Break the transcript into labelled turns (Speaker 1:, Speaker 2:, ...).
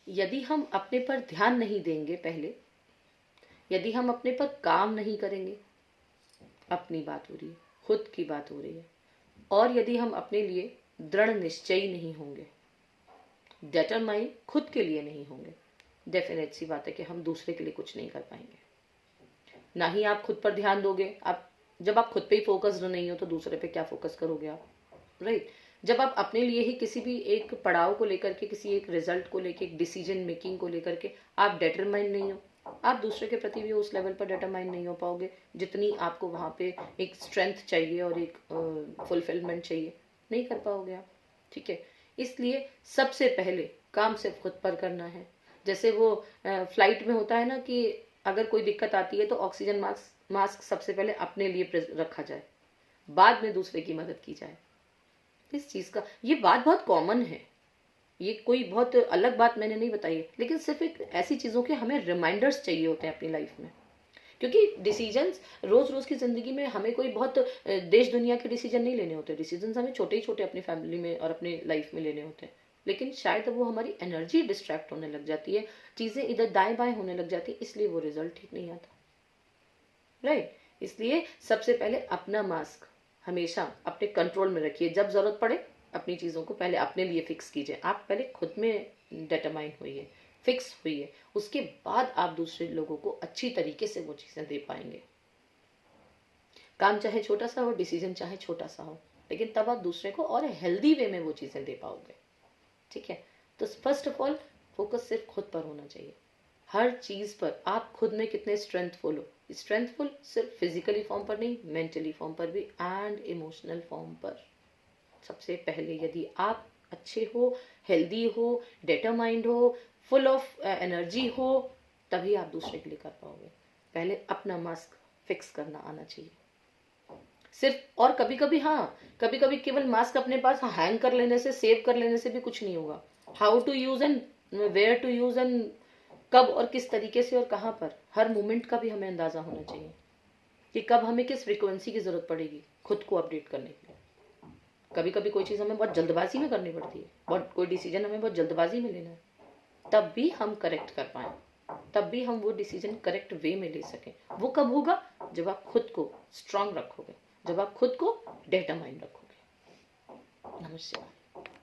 Speaker 1: यदि हम अपने पर ध्यान नहीं देंगे पहले, यदि हम अपने पर काम नहीं करेंगे, अपनी बात हो रही है, खुद की बात हो रही है, और यदि हम अपने लिए दृढ़ निश्चयी नहीं होंगे, डिटरमाइन खुद के लिए नहीं होंगे, डेफिनेट सी बात है कि हम दूसरे के लिए कुछ नहीं कर पाएंगे। ना ही आप खुद पर ध्यान दोगे। आप जब आप खुद पे ही फोकस्ड नहीं हो तो दूसरे पे क्या फोकस करोगे आप, राइट? जब आप अपने लिए ही किसी भी एक पड़ाव को लेकर के, किसी एक रिजल्ट को लेकर, एक डिसीजन मेकिंग को लेकर के आप डिटरमाइन नहीं हो, आप दूसरे के प्रति भी उस लेवल पर डिटरमाइन नहीं हो पाओगे जितनी आपको वहां पे एक स्ट्रेंथ चाहिए और एक फुलफिलमेंट चाहिए, नहीं कर पाओगे आप। ठीक है, इसलिए सबसे पहले काम सिर्फ खुद पर करना है। जैसे वो फ्लाइट में होता है ना कि अगर कोई दिक्कत आती है तो ऑक्सीजन मास्क सबसे पहले अपने लिए रखा जाए, बाद में दूसरे की मदद की जाए। इस चीज का, ये बात बहुत कॉमन है, ये कोई बहुत अलग बात मैंने नहीं बताई है, लेकिन सिर्फ एक ऐसी चीजों के हमें रिमाइंडर्स चाहिए होते हैं अपनी लाइफ में। क्योंकि डिसीजंस रोज रोज की जिंदगी में हमें कोई बहुत देश दुनिया के डिसीजन नहीं लेने होते। डिसीजंस हमें छोटे ही छोटे अपनी फैमिली में और अपनी लाइफ में लेने होते हैं, लेकिन शायद वो हमारी एनर्जी डिस्ट्रैक्ट होने लग जाती है, चीजें इधर दाएं बाएं होने लग जाती है, इसलिए वो रिजल्ट ठीक नहीं आता, राइट? इसलिए सबसे पहले अपना मास्क हमेशा अपने कंट्रोल में रखिए। जब जरूरत पड़े अपनी चीजों को पहले अपने लिए फिक्स कीजिए। आप पहले खुद में डिटरमाइन होइए, फिक्स हुई, उसके बाद आप दूसरे लोगों को अच्छी तरीके से वो चीजें दे पाएंगे। काम चाहे छोटा सा हो, डिसीजन चाहे छोटा सा हो, लेकिन तब आप दूसरे को और हेल्दी वे में वो चीजें दे पाओगे। ठीक है, तो फर्स्ट ऑफ ऑल फोकस सिर्फ खुद पर होना चाहिए। हर चीज पर आप खुद में कितने स्ट्रेंथफुल हो, स्ट्रेंथफुल सिर्फ फिजिकली फॉर्म पर नहीं, मेंटली फॉर्म पर भी एंड इमोशनल फॉर्म पर। सबसे पहले यदि आप अच्छे हो, हेल्दी हो, डिटरमाइंड हो, फुल ऑफ एनर्जी हो, तभी आप दूसरे के लिए कर पाओगे। पहले अपना मास्क फिक्स करना आना चाहिए सिर्फ। और कभी कभी, हाँ, कभी कभी केवल मास्क अपने पास हैंग कर लेने से, सेव कर लेने से भी कुछ नहीं होगा। How to use and where to use and कब और किस तरीके से और कहाँ पर, हर मोमेंट का भी हमें अंदाजा होना चाहिए कि कब हमें किस फ्रीक्वेंसी की जरूरत पड़ेगी खुद को अपडेट करने के लिए। कभी कभी कोई चीज हमें बहुत जल्दबाजी में करनी पड़ती है, बहुत कोई डिसीजन हमें बहुत जल्दबाजी में लेना है, तब भी हम करेक्ट कर पाए, तब भी हम वो डिसीजन करेक्ट वे में ले सकें। वो कब होगा? जब आप खुद को स्ट्रांग रखोगे, जब आप खुद को डिटरमाइन रखोगे। नमस्ते।